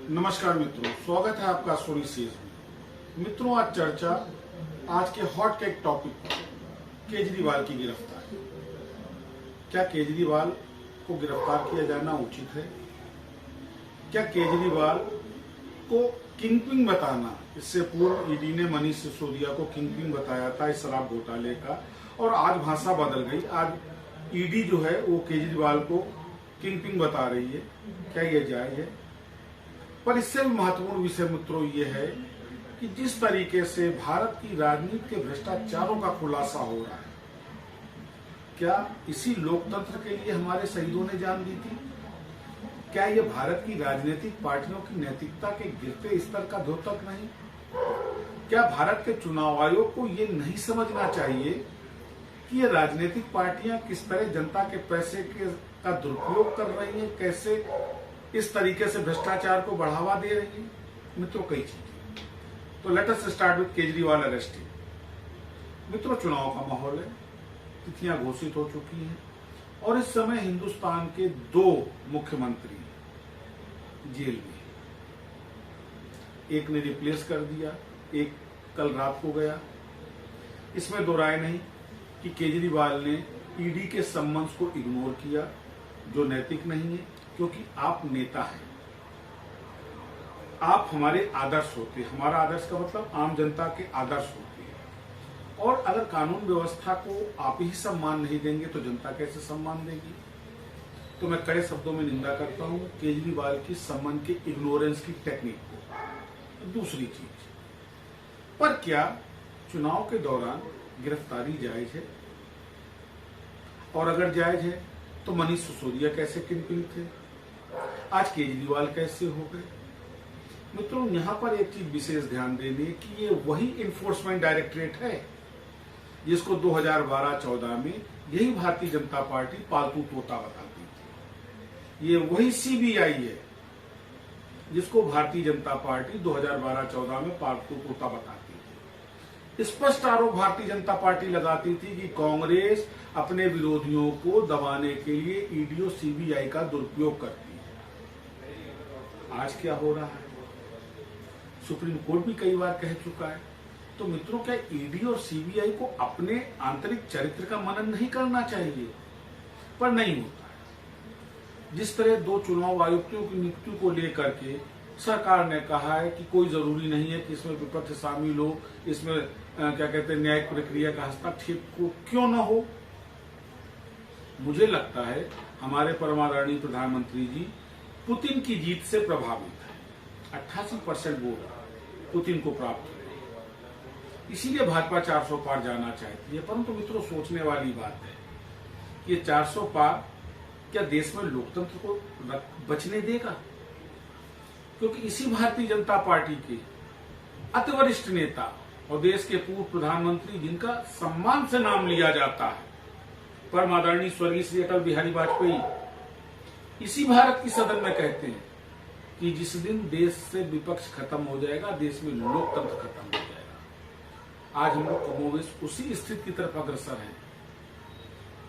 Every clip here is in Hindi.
नमस्कार मित्रों, स्वागत है आपका स्टोरी सीरीज में। मित्रों, आज चर्चा आज के हॉट केक टॉपिक केजरीवाल की गिरफ्तारी। क्या केजरीवाल को गिरफ्तार किया जाना उचित है? क्या केजरीवाल को किंगपिन बताना, इससे पूर्व ईडी ने मनीष सिसोदिया को किंगपिन बताया था इस शराब घोटाले का, और आज भाषा बदल गई। आज ईडी जो है वो केजरीवाल को किंगपिन बता रही है। क्या यह जायज है? पर इससे भी महत्वपूर्ण विषय मित्रों ये है कि जिस तरीके से भारत की राजनीति के भ्रष्टाचारों का खुलासा हो रहा है, क्या इसी लोकतंत्र के लिए हमारे शहीदों ने जान दी थी? क्या ये भारत की राजनीतिक पार्टियों की नैतिकता के गिरते स्तर का द्योतक नहीं? क्या भारत के चुनाव आयोग को ये नहीं समझना चाहिए कि ये राजनीतिक पार्टियां किस तरह जनता के पैसे का दुरुपयोग कर रही हैं, कैसे इस तरीके से भ्रष्टाचार को बढ़ावा दे रही है? मित्रों, कई चीजें। तो let us start with Kejriwal arresting. मित्रों, चुनाव का माहौल है, तिथियां घोषित हो चुकी हैं और इस समय हिंदुस्तान के 2 मुख्यमंत्री जेल में, एक ने रिप्लेस कर दिया, एक कल रात को गया। इसमें दो राय नहीं कि केजरीवाल ने ईडी के सम्मन्स को इग्नोर किया, जो नैतिक नहीं है, क्योंकि आप नेता हैं, आप हमारे आदर्श होते हैं। हमारा आदर्श का मतलब आम जनता के आदर्श होते हैं, और अगर कानून व्यवस्था को आप ही सम्मान नहीं देंगे तो जनता कैसे सम्मान देगी? तो मैं कड़े शब्दों में निंदा करता हूं केजरीवाल की सम्मान के इग्नोरेंस की टेक्निक को। दूसरी चीज, पर क्या चुनाव के दौरान गिरफ्तारी जायज है? और अगर जायज है तो मनीष सिसोदिया कैसे किंगपिन थे? आज केजरीवाल कैसे हो गए? मित्रों, यहां पर एक चीज विशेष ध्यान देनी है कि ये वही इन्फोर्समेंट डायरेक्टरेट है जिसको 2012-14 में यही भारतीय जनता पार्टी पालतू तोता बताती थी। ये वही सीबीआई है जिसको भारतीय जनता पार्टी 2012-14 में पालतू तोता बताती थी। स्पष्ट आरोप भारतीय जनता पार्टी लगाती थी कि कांग्रेस अपने विरोधियों को दबाने के लिए ईडी और सीबीआई का दुरुपयोग करती है। आज क्या हो रहा है? सुप्रीम कोर्ट भी कई बार कह चुका है। तो मित्रों, क्या ईडी और सीबीआई को अपने आंतरिक चरित्र का मनन नहीं करना चाहिए? पर नहीं होता है। जिस तरह 2 चुनाव आयुक्तों की नियुक्ति को लेकर के सरकार ने कहा है कि कोई जरूरी नहीं है कि इसमें विपक्ष शामिल हो, इसमें क्या कहते हैं न्यायिक प्रक्रिया का हस्तक्षेप को क्यों न हो। मुझे लगता है हमारे परमादरणीय प्रधानमंत्री जी पुतिन की जीत से प्रभावित है। 88% वोट पुतिन को प्राप्त हुए, इसीलिए भाजपा 400 पार जाना चाहती है। परंतु मित्रों, सोचने वाली बात है कि ये 400 पार क्या देश में लोकतंत्र को बचने देगा? क्योंकि इसी भारतीय जनता पार्टी के अति वरिष्ठ नेता और देश के पूर्व प्रधानमंत्री, जिनका सम्मान से नाम लिया जाता है, परम आदरणीय स्वर्गीय श्री अटल बिहारी वाजपेयी, इसी भारत की सदन में कहते हैं कि जिस दिन देश से विपक्ष खत्म हो जाएगा, देश में लोकतंत्र खत्म हो जाएगा। आज हम लोग कमोबेश उसी स्थिति की तरफ अग्रसर हैं।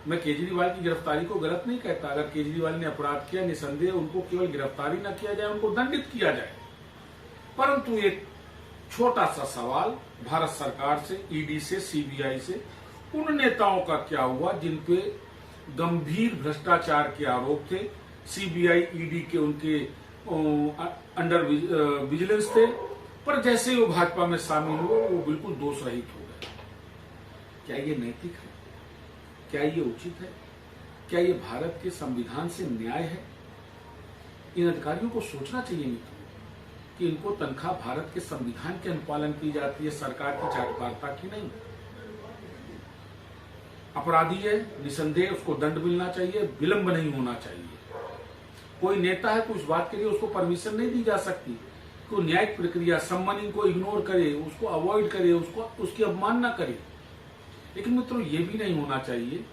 मैं केजरीवाल की गिरफ्तारी को गलत नहीं कहता। अगर केजरीवाल ने अपराध किया, निसंदेह उनको केवल गिरफ्तारी न किया जाए, उनको दंडित किया जाए। परंतु एक छोटा सा सवाल भारत सरकार से, ईडी से, सीबीआई से, उन नेताओं का क्या हुआ जिनपे गंभीर भ्रष्टाचार के आरोप थे? सीबीआई, ईडी के उनके अंडर विजिलेंस थे, पर जैसे ही वो भाजपा में शामिल हुए वो बिल्कुल दोष रहित हो गए। क्या ये नैतिक है? क्या ये उचित है? क्या ये भारत के संविधान से न्याय है? इन अधिकारियों को सोचना चाहिए मित्रों कि इनको तनख्वाह भारत के संविधान के अनुपालन की जाती है, सरकार की चाटुकारिता की नहीं। अपराधी है, निसंदेह उसको दंड मिलना चाहिए, विलंब नहीं होना चाहिए। कोई नेता है तो उस बात के लिए उसको परमिशन नहीं दी जा सकती कि न्यायिक प्रक्रिया, सम्मनिंग को इग्नोर करे, उसको अवॉइड करे, उसकी अवमानना करे। लेकिन मित्रों, ये भी नहीं होना चाहिए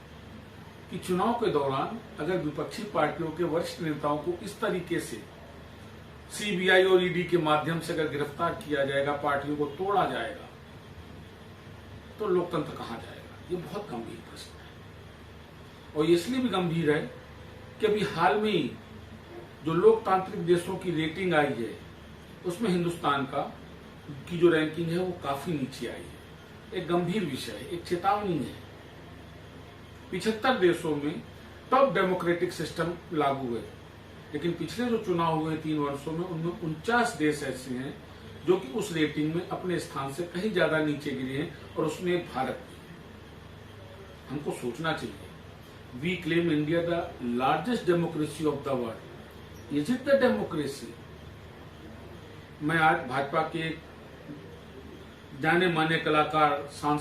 कि चुनाव के दौरान अगर विपक्षी पार्टियों के वरिष्ठ नेताओं को इस तरीके से सीबीआई और ईडी के माध्यम से अगर गिरफ्तार किया जाएगा, पार्टियों को तोड़ा जाएगा, तो लोकतंत्र कहां जाएगा? ये बहुत गंभीर प्रश्न है। और इसलिए भी गंभीर है कि अभी हाल में जो लोकतांत्रिक देशों की रेटिंग आई है उसमें हिंदुस्तान की जो रैंकिंग है वो काफी नीचे आई है। एक गंभीर विषय है, एक चेतावनी है। 75 देशों में टॉप डेमोक्रेटिक सिस्टम लागू है, लेकिन पिछले जो चुनाव हुए 3 वर्षों में उनमें 49 देश ऐसे हैं जो कि उस रेटिंग में अपने स्थान से कहीं ज्यादा नीचे गिरे हैं, और उसमें एक भारत भी है। हमको सोचना चाहिए, we claim India the largest democracy of the world, is it the democracy? मैं आज भाजपा के जाने माने कलाकार, सांसद